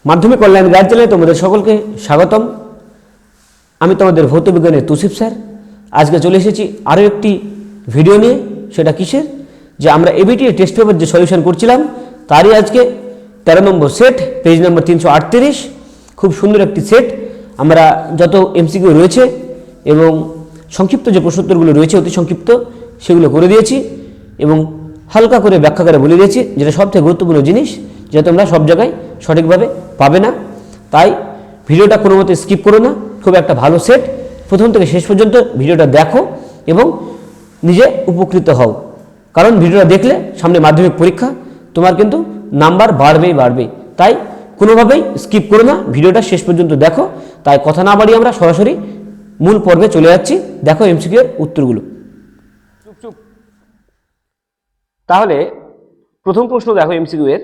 মাধ্যমিক online guide চ্যানেলে তোমাদের সকলকে স্বাগতম। আমি তোমাদের ভৌত বিজ্ঞানের তুসিফ স্যার। আজকে চলে এসেছি আরও একটি ভিডিও নিয়ে। সেটা কিসের? যে আমরা এবিটি টেস্ট পেপার যে সলিউশন করছিলাম তারই আজকে 13 নম্বর সেট, পেজ নম্বর 338। খুব সুন্দর একটি সেট। আমরা যত এমসিকিউ রয়েছে এবং সংক্ষিপ্ত যে প্রশ্নোত্তরগুলো রয়েছে অতি সংক্ষিপ্ত সেগুলো করে দিয়েছি এবং হালকা করে ব্যাখ্যা করে বলে দিয়েছি, যেটা সবথেকে গুরুত্বপূর্ণ জিনিস, যেটা তোমরা সব জায়গায় সঠিকভাবে পাবে না। তাই ভিডিওটা কোনো মতে স্কিপ করো না। খুব একটা ভালো সেট, প্রথম থেকে শেষ পর্যন্ত ভিডিওটা দেখো এবং নিজে উপকৃত হও। কারণ ভিডিওটা দেখলে সামনে মাধ্যমিক পরীক্ষা, তোমার কিন্তু নাম্বার বাড়বেই। তাই কোনোভাবেই স্কিপ করো না, ভিডিওটা শেষ পর্যন্ত দেখো। তাই কথা না বাড়িয়ে আমরা সরাসরি মূল পর্বে চলে যাচ্ছি। দেখো এমসিকিউ এর উত্তরগুলো। তাহলে প্রথম প্রশ্ন দেখো এমসিকিউ এর,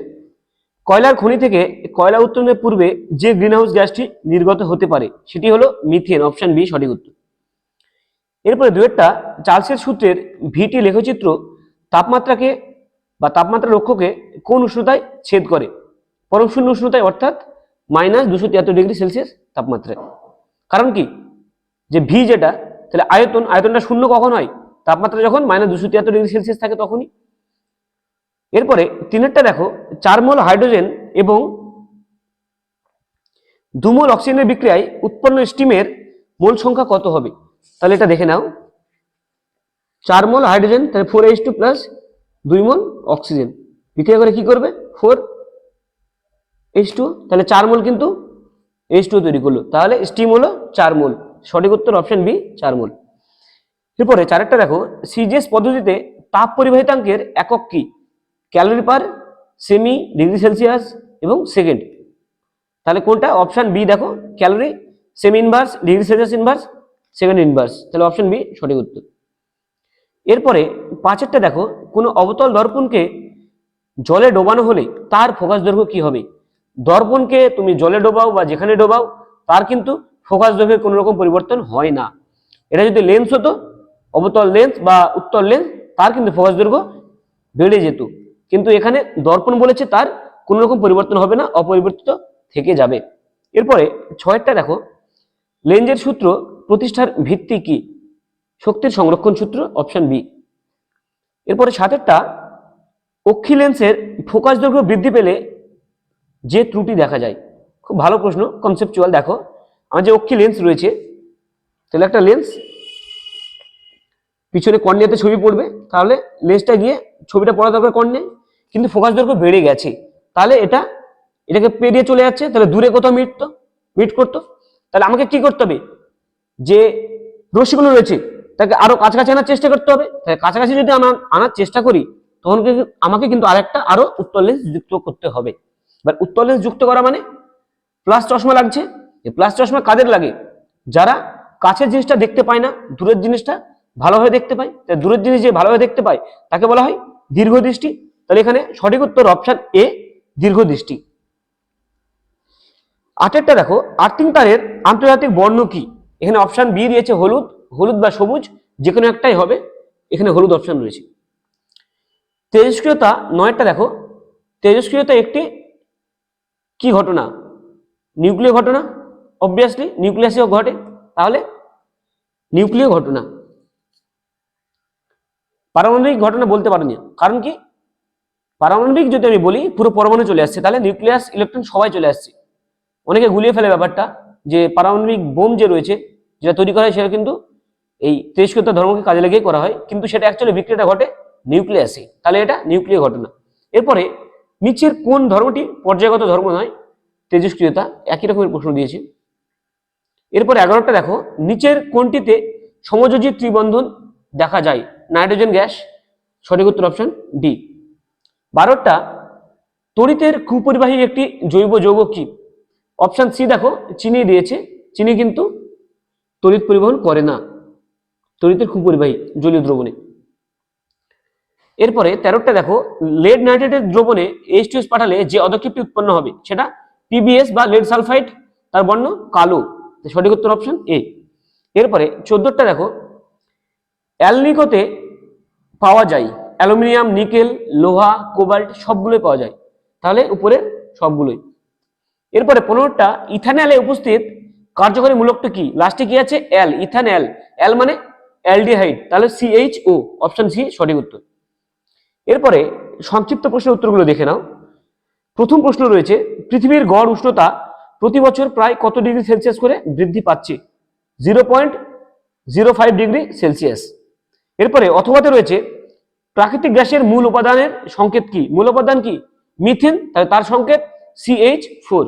কয়লার খনি থেকে কয়লা উত্তোলনের পূর্বে যে গ্রিনহাউস গ্যাসটি নির্গত হতে পারে সেটি হলো মিথেন, অপশন বি সঠিক উত্তর। এরপরে দুয়েরটা, চার্লসের সূত্রের ভিটি লেখচিত্র তাপমাত্রাকে বা তাপমাত্রা লক্ষ্যকে কোন উষ্ণতায় ছেদ করে? পরম শূন্য উষ্ণতায়, অর্থাৎ -273°C তাপমাত্রায়। কারণ কি? যে ভি যেটা, তাহলে আয়তনটা শূন্য কখন হয়? তাপমাত্রা যখন -273°C থাকে তখনই। এরপরে তিনেরটা দেখো, 4 মোল হাইড্রোজেন এবং 2 মোল অক্সিজেনের বিক্রিয়ায় উৎপন্ন স্টিমের মোল সংখ্যা কত হবে? তাহলে এটা দেখে নাও। 4 মোল হাইড্রোজেন, তাহলে 4H2 প্লাস 2 মোল অক্সিজেন বিক্রিয়া করে কি করবে? 4H2, তাহলে 4 মোল কিন্তু H2 তৈরি করলো, তাহলে স্টিম হলো 4 মোল। সঠিক উত্তর অপশন বি 4 মোল। এরপরে চারেরটা দেখো, সিজিএস পদ্ধতিতে তাপ পরিবাহিতাঙ্কের একক কি? Calorie per semi, degree Celsius এবং সেকেন্ড। তাহলে কোনটা? অপশন বি দেখো, calorie, semi inverse, degree Celsius inverse, second inverse. তাহলে অপশন বি সঠিক উত্তর। এরপরে পাঁচেরটা দেখো, কোনো অবতল দর্পণকে জলে ডোবানো হলে তার ফোকাস দৈর্ঘ্য কি হবে? দর্পণকে তুমি জলে ডোবাও বা যেখানে ডোবাও, তার কিন্তু ফোকাস দৈর্ঘ্যের কোনো রকম পরিবর্তন হয় না। এটা যদি লেন্স হতো, অবতল লেন্স বা উত্তল লেন্স, তার কিন্তু ফোকাস দৈর্ঘ্য বেড়ে যেত। কিন্তু এখানে দর্পণ বলেছে তার কোনো রকম পরিবর্তন হবে না, অপরিবর্তিত থেকে যাবে। এরপরে ছয়েরটা দেখো, লেন্সের সূত্র প্রতিষ্ঠার ভিত্তি কি? শক্তির সংরক্ষণ সূত্র, অপশন বি। এরপরে সাতেরটা, অক্ষি লেন্সের ফোকাস দৈর্ঘ্য বৃদ্ধি পেলে যে ত্রুটি দেখা যায়। খুব ভালো প্রশ্ন, কনসেপচুয়াল। দেখো আমার যে অক্ষি লেন্স রয়েছে, তাহলে একটা লেন্স পিছনে কর্নিয়াতে ছবি পড়বে, তাহলে লেন্সটা গিয়ে ছবিটা পড়া দরকার কর্নিয়ায়, কিন্তু ফোকাস দৈর্ঘ্য বেড়ে গেছে, তাহলে এটাকে পেরিয়ে চলে যাচ্ছে, তাহলে দূরে কোথাও মিট করতো। তাহলে আমাকে কি করতে হবে? যে রশ্মিগুলো রয়েছে তাকে আরো কাছাকাছি আনার চেষ্টা করতে হবে। তাহলে কাছাকাছি যদি আনার চেষ্টা করি, তখন আমাকে কিন্তু আরো উত্তল লেন্স যুক্ত করতে হবে। এবার উত্তল লেন্স যুক্ত করা মানে প্লাস চশমা লাগছে। এই প্লাস চশমা কাদের লাগে? যারা কাছের জিনিসটা দেখতে পায় না, দূরের জিনিসটা ভালোভাবে দেখতে পায়। দূরের জিনিস যে ভালোভাবে দেখতে পায় তাকে বলা হয় দীর্ঘদৃষ্টি। তাহলে এখানে সঠিক উত্তর অপশন এ, দীর্ঘদৃষ্টি। আটেরটা দেখো, আর্থিং তারের আন্তর্জাতিক বর্ণ কি? এখানে অপশন বি দিয়েছে হলুদ বা সবুজ, যে কোনো একটাই হবে। এখানে হলুদ অপশন রয়েছে। তেজস্ক্রিয়তা নয়টা দেখো, তেজস্ক্রিয়তা একটি কি ঘটনা? নিউক্লিয় ঘটনা। অবভিয়াসলি নিউক্লিয়াসেও ঘটে, তাহলে নিউক্লিয় ঘটনা। পারমাণবিক ঘটনা বলতে পারিনি, কারণ কি? পারমাণবিক যদি আমি বলি, পুরো পরমাণু চলে আসছে, তাহলে নিউক্লিয়াস, ইলেকট্রন সবাই চলে আসছে। অনেকে গুলিয়ে ফেলে ব্যাপারটা, যে পারমাণবিক বোম যে রয়েছে, যেটা তৈরি করা হয়, সেটা কিন্তু এই তেজস্ক্রিয়তা ধর্মকে কাজে লাগিয়ে করা হয়, কিন্তু সেটা অ্যাকচুয়ালি বিক্রিয়াটা ঘটে নিউক্লিয়াসে, তাহলে এটা নিউক্লিয় ঘটনা। এরপরে নিচের কোন ধর্মটি পর্যায়গত ধর্ম নয়? তেজস্ক্রিয়তা। একই রকমের প্রশ্ন দিয়েছে। এরপর 11টা দেখো, নিচের কোনটিতে সমযোজী ত্রিবন্ধন দেখা যায়? Nitrogen gas. সঠিক উত্তর অপশন ডি। 12টা, তড়িতের কুপরিবাহী একটি জৈব যৌগ কি? অপশন সি দেখো, চিনি দিয়েছে। চিনি কিন্তু তড়িৎ পরিবহন করে না, তড়িতের কুপরিবাহী জলীয় দ্রবণে। এরপরে 13টা দেখো, লেড নাইট্রেটের দ্রবণে H2S পাঠালে যে অদক্ষেপটি উৎপন্ন হবে সেটা PbS বা লেড সালফাইড, তার বর্ণ কালো। সঠিক উত্তর অপশন এ। এরপরে 14টা দেখো, অ্যালনিকোতে পাওয়া যায় অ্যালুমিনিয়াম, নিকেল, লোহা, কোবাল্ট সবগুলোই পাওয়া যায়, তাহলে উপরে সবগুলোই। এরপরে 15টা ইথানলে উপস্থিত কার্যকরী মূলকটা কি? লাস্টে কি আছে? এল, ইথানল। এল মানে অ্যালডিহাইড, তাহলে CHO, অপশন সি সঠিক উত্তর। এরপরে সংক্ষিপ্ত প্রশ্নের উত্তরগুলো দেখে নাও। প্রথম প্রশ্ন রয়েছে, পৃথিবীর গড় উষ্ণতা প্রতি বছর প্রায় কত ডিগ্রি সেলসিয়াস করে বৃদ্ধি পাচ্ছে? 0.05 ডিগ্রি সেলসিয়াস। এরপরে অথবাতে রয়েছে, প্রাকৃতিক গ্যাসের মূল উপাদানের সংকেত কি? মূল উপাদান কি? মিথেন, তাহলে তার সংকেত CH4।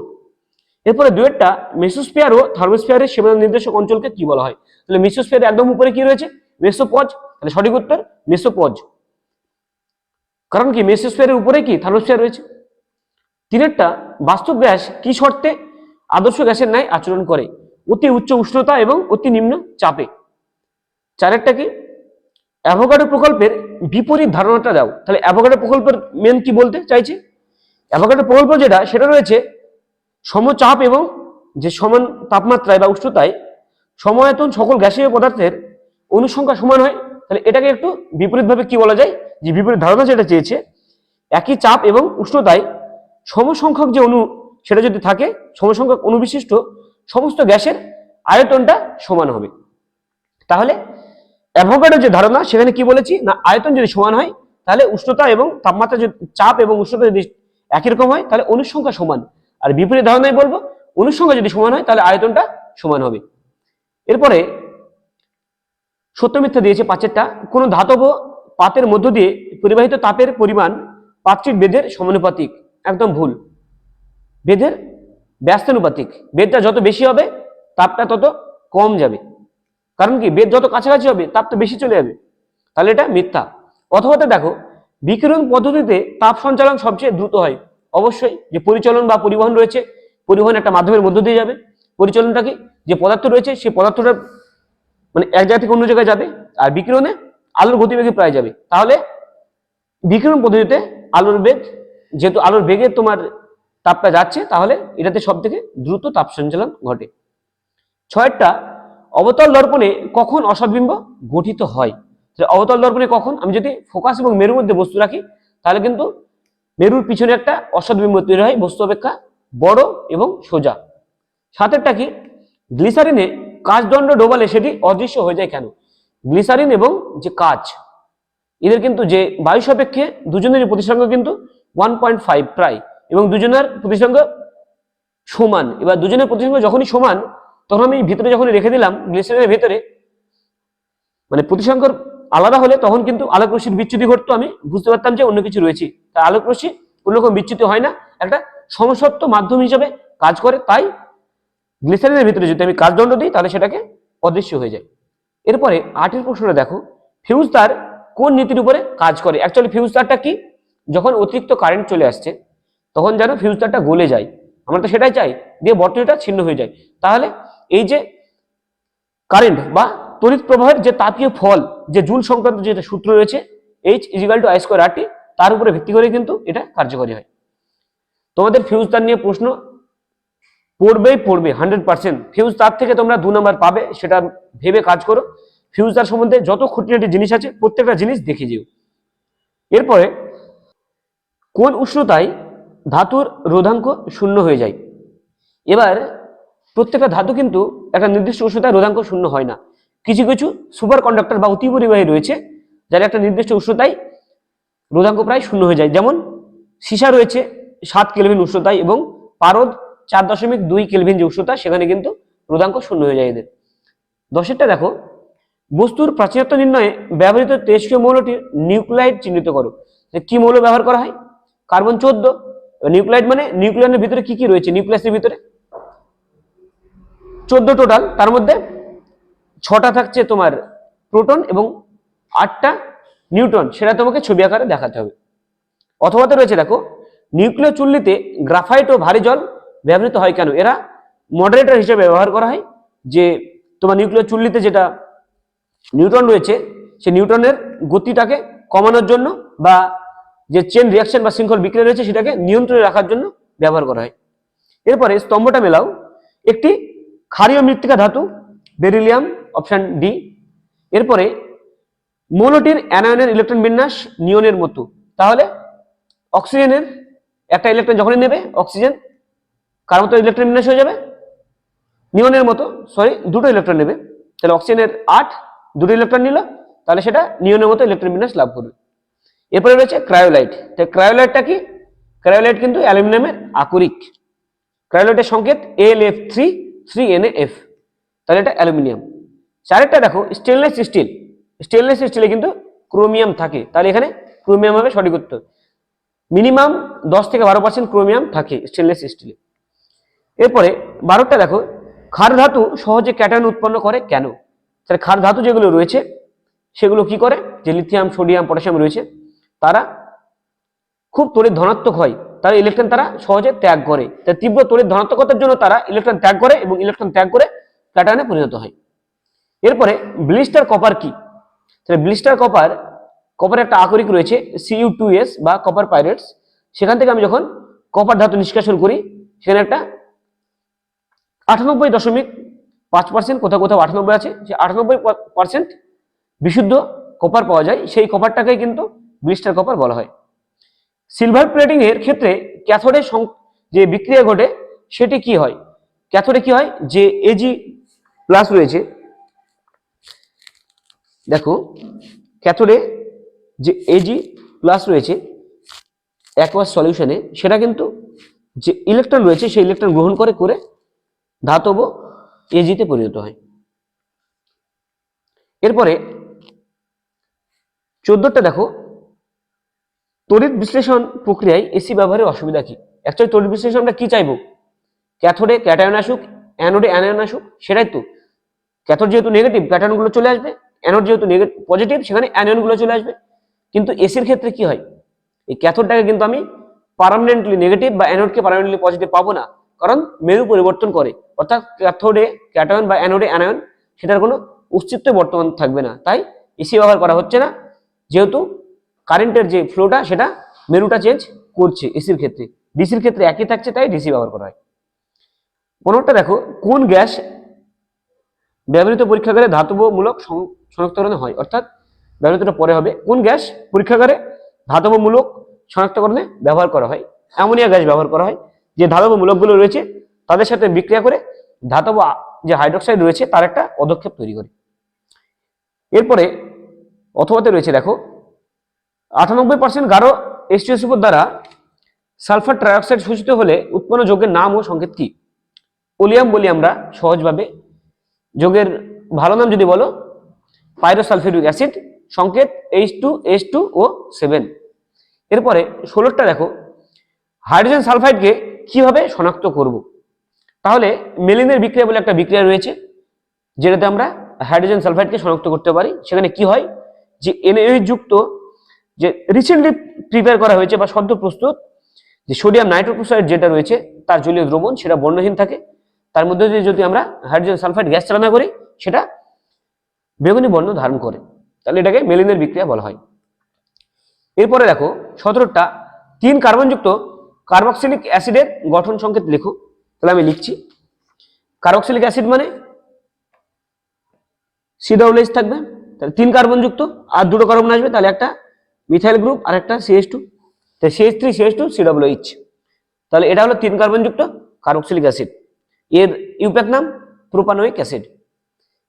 এরপরে দুয়েরটা, মেসোস্ফিয়ার ও থার্মোস্ফিয়ারের সীমানা নির্দেশক অঞ্চলকে কি বলা হয়? তাহলে মেসোস্ফিয়ার একদম উপরে কি রয়েছে? মেসোপজ, তাহলে সঠিক উত্তর মেসোপজ। কারণ কি? মেসোস্ফিয়ারের উপরে কি থার্মোস্ফিয়ার রয়েছে। তিনেরটা, বাস্তব গ্যাস কি শর্তে আদর্শ গ্যাসের ন্যায় আচরণ করে? অতি উচ্চ উষ্ণতা এবং অতি নিম্ন চাপে। চারেরটা কি? অ্যাভোগাড্রো প্রকল্পের বিপরীত ধারণাটা দাও। তাহলে অ্যাভোগাড্রো প্রকল্পের মেন কি বলতে চাইছে? অ্যাভোগাড্রো প্রকল্প যেটা, সেটা রয়েছে সমচাপ এবং যে সমান তাপমাত্রায় বা উষ্ণতায় সমায়তন সকল গ্যাসীয় পদার্থের অনুসংখ্যা সমান হয়। তাহলে এটাকে একটু বিপরীতভাবে কি বলা যায়? যে বিপরীত ধারণা যেটা চেয়েছে, একই চাপ এবং উষ্ণতায় সমসংখ্যক যে অণু সেটা যদি থাকে, সমসংখ্যক অণু বিশিষ্ট সমস্ত গ্যাসের আয়তনটা সমান হবে। তাহলে অ্যাভোগাড্রো যে ধারণা, সেখানে কি বলেছি না, আয়তন যদি সমান হয় তাহলে উষ্ণতা এবং তাপমাত্রা, যদি চাপ এবং উষ্ণতা যদি একই রকম হয় তাহলে অনুসংখ্যা সমান। আর বিপরীত ধারণায় বলবো, অনুসংখ্যা যদি সমান হয় তাহলে আয়তনটা সমান হবে। এরপরে সত্য মিথ্যা দিয়েছে পাঁচেরটা, কোন ধাতব পাতের মধ্য দিয়ে পরিবাহিত তাপের পরিমাণ পাত্রীর বেদের সমানুপাতিক। একদম ভুল। বেদের ব্যস্তানুপাতিক। বেদটা যত বেশি হবে তাপটা তত কম যাবে। কারণ কি? বেদ যত কাছাকাছি হবে তাপ তো বেশি চলে যাবে। তাহলে এটা মিথ্যা। অথবা দেখো, বিকিরণ পদ্ধতিতে তাপ সঞ্চালন সবচেয়ে দ্রুত হয়। অবশ্যই, যে পরিচালন বা পরিবহন রয়েছে, পরিবহন একটা মাধ্যমের মধ্য দিয়ে যাবে। পরিচালনটা কি? যে পদার্থ রয়েছে সেই পদার্থটা মানে এক জায়গা থেকে অন্য জায়গায় যাবে। আর বিকিরণে আলোর গতিবেগে প্রায় যাবে। তাহলে বিকিরণ পদ্ধতিতে আলোর বেগ, যেহেতু আলোর বেগে তোমার তাপটা যাচ্ছে, তাহলে এটাতে সব থেকে দ্রুত তাপ সঞ্চালন ঘটে। ছয়টা, অবতল দর্পণে কখন অসৎবিম্ব গঠিত হয়? অবতল দর্পণে কখন? আমি যদি ফোকাস এবং মেরুর মধ্যে বস্তু রাখি তাহলে কিন্তু মেরুর পিছনে একটা অসৎবিম্ব তৈরি হয় বস্তু অপেক্ষা বড় এবং সোজা। সাতেরটা কি? গ্লিসারিনে কাচদণ্ড ডোবালে সেটি অদৃশ্য হয়ে যায় কেন? গ্লিসারিন এবং যে কাচ, এদের কিন্তু যে বায়ু সাপেক্ষে দুজনেরই প্রতিসংঘ কিন্তু 1.5 প্রায়, এবং দুজনের প্রতিসংঘ সমান। এবার দুজনের প্রতিসংঘ যখনই সমান, তখন আমি ভিতরে যখন রেখে দিলাম গ্লিসারিনের ভেতরে, মানে প্রতিসংখ্যার আলাদা হলে তখন কিন্তু আলোক রশ্মির বিচ্যুতি ঘটতো, আমি বুঝতে পারতাম যে অন্য কিছু রয়েছে। তাই আলোক রশ্মি কোনো রকম বিচ্যুতি হয় না, একটা সমসত্ব মাধ্যম হিসেবে কাজ করে। তাই গ্লিসারিনের ভিতরে যদি আমি কাচদণ্ড দিই তাহলে সেটাকে অদৃশ্য হয়ে যায়। এরপরে 8এর প্রশ্নটা দেখো, ফিউজ তার কোন নীতির উপরে কাজ করে? অ্যাকচুয়ালি ফিউজ তারটা কি? যখন অতিরিক্ত কারেন্ট চলে আসছে তখন যেন ফিউজ তারটা গলে যায়, আমরা তো সেটাই চাই, দিয়ে বর্তনীটা ছিন্ন হয়ে যায়। তাহলে এই যে কারেন্ট বা তড়িৎ প্রবাহের যে তাপীয় ফল, যে জুল সংক্রান্ত যেটা সূত্র রয়েছে H=I²RT, তার উপরে ভিত্তি করে কিন্তু এটা কার্যকরী হয়। তোমাদের ফিউজ তার নিয়ে প্রশ্ন পড়বে 100%। ফিউজ তার থেকে তোমরা 2 নাম্বার পাবে, সেটা ভেবে কাজ করো। ফিউজ তার সম্বন্ধে যত খুঁটিনাটি জিনিস আছে প্রত্যেকটা জিনিস দেখে যেও। এরপরে কোন উষ্ণতায় ধাতুর রোধাঙ্ক শূন্য হয়ে যায়? এবার প্রত্যেকটা ধাতু কিন্তু একটা নির্দিষ্ট উষ্ণতায় রোধাঙ্ক শূন্য হয় না। কিছু কিছু সুপার কন্ডাক্টর বা অতি পরিবাহী রয়েছে যার একটা নির্দিষ্ট উষ্ণতায় রোধাঙ্ক প্রায় শূন্য হয়ে যায়। যেমন সীসা রয়েছে 7 কেলভিন উষ্ণতায়, এবং পারদ 4.2 কেলভিন যে উষ্ণতা, সেখানে কিন্তু রোধাঙ্ক শূন্য হয়ে যায় এদের। 10এরটা দেখো, বস্তুর প্রাচীনত্ব নির্ণয়ে ব্যবহৃত তেজস্ক্রিয় মৌলটির নিউক্লাইড চিহ্নিত করো। কি মৌল ব্যবহার করা হয়? কার্বন 14। নিউক্লাইড মানে নিউক্লিয়াসের ভিতরে কি কি রয়েছে? নিউক্লিয়াসের ভিতরে 14 টোটাল, তার মধ্যে 6টা থাকছে তোমার প্রোটন এবং 8টা নিউট্রন, সেটা তোমাকে ছবি আকারে দেখাতে হবে। অথবাতে রয়েছে দেখো, নিউক্লিয় চুল্লিতে গ্রাফাইট ও ভারী জল ব্যবহৃত হয় কেন? এরা মডারেটর হিসেবে ব্যবহার করা হয়। যে তোমার নিউক্লিয় চুল্লিতে যেটা নিউট্রন রয়েছে, সেই নিউট্রনের গতিটাকে কমানোর জন্য, বা যে চেন রিয়াকশন বা শৃঙ্খল বিক্রিয়া রয়েছে সেটাকে নিয়ন্ত্রণে রাখার জন্য ব্যবহার করা হয়। এরপরে স্তম্ভটা মেলাও, একটি ক্ষারীয় মৃত্তিকা ধাতু বেরিলিয়াম, অপশন ডি। এরপরে মৌলটির অ্যানায়নের ইলেকট্রন বিন্যাস নিয়নের মতো। তাহলে অক্সিজেনের একটা ইলেকট্রন যখনই নেবে, অক্সিজেন কার মতো ইলেকট্রন বিন্যাস হয়ে যাবে, নিয়নের মতো, সরি দুটো ইলেকট্রন নেবে, তাহলে অক্সিজেনের 8 দুটো ইলেকট্রন নিল, তাহলে সেটা নিয়নের মতো ইলেকট্রন বিন্যাস লাভ করবে। এরপরে রয়েছে ক্রায়োলাইট। তাই ক্রায়োলাইটটা কি? ক্রায়োলাইট কিন্তু অ্যালুমিনিয়ামের আকরিক। ক্রায়োলাইটের সংকেত AlF3 3NaF, তাহলে এটা অ্যালুমিনিয়াম। আরেকটা দেখো স্টেনলেস স্টিল। স্টেনলেস স্টিলে কিন্তু ক্রোমিয়াম থাকে, তাহলে এখানে ক্রোমিয়াম হবে সঠিক উত্তর। মিনিমাম 10 থেকে 12% ক্রোমিয়াম থাকে স্টেনলেস স্টিলে। এরপরে 12টা দেখো, ক্ষার ধাতু সহজে ক্যাটায়ন উৎপন্ন করে কেন? তাহলে ক্ষার ধাতু যেগুলো রয়েছে সেগুলো কি করে, যে লিথিয়াম, সোডিয়াম, পটাশিয়াম রয়েছে, তারা খুব তড়িৎ ধনাত্মক হয়, তারা ইলেকট্রন তারা সহজে ত্যাগ করে। তাই তীব্র তড়িৎ ধনাত্মকতার জন্য তারা ইলেকট্রন ত্যাগ করে এবং ইলেকট্রন ত্যাগ করে ক্যাটায়নে পরিণত হয়। এরপরে ব্লিস্টার কপার কি? তাহলে ব্লিস্টার কপার, কপারের একটা আকরিক রয়েছে Cu2S বা কপার পাইরেটস, সেখান থেকে আমি যখন কপার ধাতু নিষ্কাশন করি সেখানে একটা 98.5%, কোথাও কোথাও 98 আছে, যে 98% বিশুদ্ধ কপার পাওয়া যায়, সেই কপারটাকেই কিন্তু ব্লিস্টার কপার বলা হয়। সিলভার প্লেটিং এর ক্ষেত্রে ক্যাথোডে যে বিক্রিয়া ঘটে সেটি কি হয়? ক্যাথোডে কি হয়, যে Ag প্লাস রয়েছে, দেখো ক্যাথোডে যে Ag প্লাস রয়েছে অ্যাকোয়াস সলিউশনে, সেটা কিন্তু যে ইলেকট্রন রয়েছে সেই ইলেকট্রন গ্রহণ করে করে ধাতব Ag তে পরিণত হয়। এরপরে 14টা দেখো, তড়িৎ বিশ্লেষণ প্রক্রিয়ায় এসি ব্যবহারের অসুবিধা কি? অ্যাকচুয়ালি তড়িৎ বিশ্লেষণ আমরা কি চাইবো, ক্যাথোডে ক্যাটায়ন আসুক, অ্যানোডে অ্যানায়ন আসুক, সেটাই তো। ক্যাথোড যেহেতু নেগেটিভ, ক্যাটায়নগুলো চলে আসবে, অ্যানোড যেহেতু পজিটিভ, সেখানে অ্যানায়নগুলো চলে আসবে। কিন্তু এসির ক্ষেত্রে কি হয়, এই ক্যাথোডটাকে কিন্তু আমি পার্মানেন্টলি নেগেটিভ বা অ্যানোডকে পার্মানেন্টলি পজিটিভ পাবো না, কারণ মেরু পরিবর্তন করে, অর্থাৎ ক্যাথোডে ক্যাটায়ন বা অ্যানোডে অ্যানায়ন সেটার কোনো অস্তিত্ব বর্তমান থাকবে না। তাই এসি ব্যবহার করা হচ্ছে না, যেহেতু কারেন্টের যে ফ্লোটা সেটা মেরুটা চেঞ্জ করছে এসির ক্ষেত্রে। ডিসির ক্ষেত্রে একই থাকছে, তাই ডিসি ব্যবহার করা হয়। 15টা দেখো, কোন গ্যাস ব্যবহৃত পরীক্ষাগারে ধাতবমূলক শনাক্তকরণ হয়? অর্থাৎ ব্যবহৃতটা পরে হবে, কোন গ্যাস পরীক্ষাগারে ধাতবমূলক শনাক্তকরণে ব্যবহার করা হয়? অ্যামোনিয়া গ্যাস ব্যবহার করা হয়, যে ধাতব মূলকগুলো রয়েছে তাদের সাথে বিক্রিয়া করে ধাতব যে হাইড্রোক্সাইড রয়েছে তার একটা পদক্ষেপ তৈরি করে। এরপরে অথবাতে রয়েছে দেখো, 98% গাঢ় H2SO4 দ্বারা সালফার ট্রাইঅক্সাইড শোষিত হলে উৎপন্ন যৌগের নাম ও সংকেত কি? ওলিয়াম বলি আমরা সহজভাবে, যৌগের ভালো নাম যদি বলো পাইরোসালফিউরিক অ্যাসিড, সংকেত H2H2O7। এরপরে 16টা দেখো, হাইড্রোজেন সালফাইডকে কিভাবে শনাক্ত করব? তাহলে মেলিনের বিক্রিয়া বলে একটা বিক্রিয়া রয়েছে, যেটাতে আমরা হাইড্রোজেন সালফাইডকে শনাক্ত করতে পারি। সেখানে কি হয়, যে NaOH যুক্ত যে রিসেন্টলি প্রিপেয়ার করা হয়েছে বা সদ্য প্রস্তুত যে সোডিয়াম নাইট্রোক্লোরাইড যেটা রয়েছে তার জলীয় দ্রবণ সেটা বর্ণহীন থাকে, তার মধ্যে দিয়ে যদি আমরা হাইড্রোজেন সালফাইড গ্যাস চালনা করি সেটা বেগুনি বর্ণ ধারণ করে, তাহলে এটাকে মেলিনের বিক্রিয়া বলা হয়। এরপরে দেখো 17টা, 3 কার্বনযুক্ত কার্বক্সিলিক অ্যাসিডের গঠন সংকেত লেখো। তাহলে আমি লিখছি, কার্বক্সিলিক অ্যাসিড মানে COOH থাকবে, তাহলে 3 কার্বনযুক্ত আর 2টো কার্বন আসবে, তাহলে একটা মিথাইল গ্রুপ আর একটা CH2, তাহলে CH3 CH2 COOH, তাহলে এটা হলো 3 কার্বনযুক্ত কার্বক্সিলিক অ্যাসিড, এর ইউপ্যাক নাম প্রোপানোয়িক অ্যাসিড।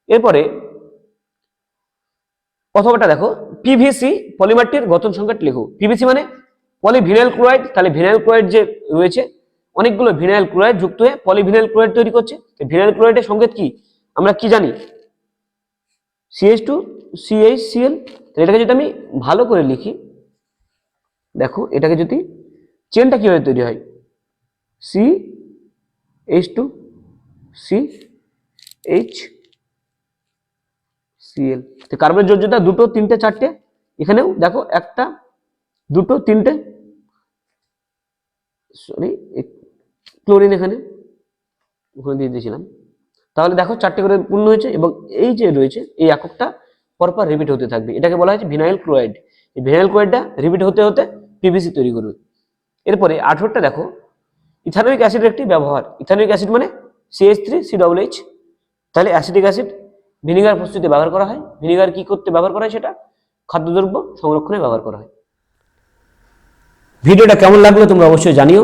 এরপরে অথবাটা দেখো, PVC পলিমারটির গঠন সংকেত লেখো। PVC মানে পলিভিনাইল ক্লোরাইড, তাহলে ভিনাইল ক্লোরাইড যে রয়েছে অনেকগুলো ভিনাইল ক্লোরাইড যুক্ত হয়ে পলিভিনাইল ক্লোরাইড তৈরি করছে। ভিনাইল ক্লোরাইডের সংকেত কি আমরা কি জানি, CH2 CHCl। এটাকে যদি আমি ভালো করে লিখি, দেখো এটাকে যদি চেনটা কিভাবে তৈরি হয়, CH2 CHCl, কার্বনের যোজ্যতা 2টো 3টে 4টে, এখানেও দেখো 1টা 2টো 3টে, সরি ক্লোরিন এখানে ওখানে দিয়ে দিয়েছিলাম, তাহলে দেখো 4টে করে পূর্ণ হয়েছে এবং এই যে রয়েছে এই এককটা পরপর রিপিট হতে থাকবে, এটাকে বলা হচ্ছে ভিনাইল ক্লোরাইড। এই ভিনাইল ক্লোরাইডটা রিপিট হতে হতে PVC তৈরি করবে। এরপরে 18টা দেখো, ইথানোয়িক অ্যাসিডের একটি ব্যবহার। ইথানোয়িক অ্যাসিড মানে CH3COOH, তাহলে অ্যাসিটিক অ্যাসিড ভিনিগার প্রস্তুতিতে ব্যবহার করা হয়। ভিনিগার কি করতে ব্যবহার করা হয়, সেটা খাদ্যদ্রব্য সংরক্ষণে ব্যবহার করা হয়। ভিডিওটা কেমন লাগলো তোমরা অবশ্যই জানিও।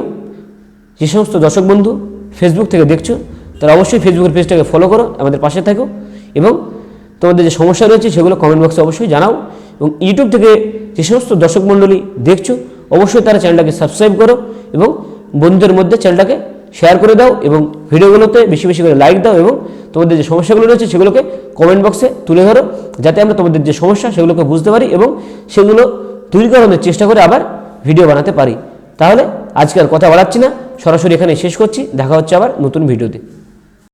যে সমস্ত দর্শক বন্ধু ফেসবুক থেকে দেখছো তারা অবশ্যই ফেসবুকের পেজটাকে ফলো করো, আমাদের পাশে থাকো এবং তোমাদের যে সমস্যা রয়েছে সেগুলো কমেন্ট বক্সে অবশ্যই জানাও। এবং ইউটিউব থেকে যে সমস্ত দর্শক মণ্ডলী দেখছো অবশ্যই তারা চ্যানেলটাকে সাবস্ক্রাইব করো এবং বন্ধুদের মধ্যে চ্যানেলটাকে শেয়ার করে দাও এবং ভিডিওগুলোতে বেশি বেশি করে লাইক দাও এবং তোমাদের যে সমস্যাগুলো রয়েছে সেগুলোকে কমেন্ট বক্সে তুলে ধরো, যাতে আমরা তোমাদের যে সমস্যা সেগুলোকে বুঝতে পারি এবং সেগুলো দূরীকরণের চেষ্টা করে আবার ভিডিও বানাতে পারি। তাহলে আজকে আর কথা বাড়াচ্ছি না, সরাসরি এখানে শেষ করছি। দেখা হচ্ছে আবার নতুন ভিডিওতে।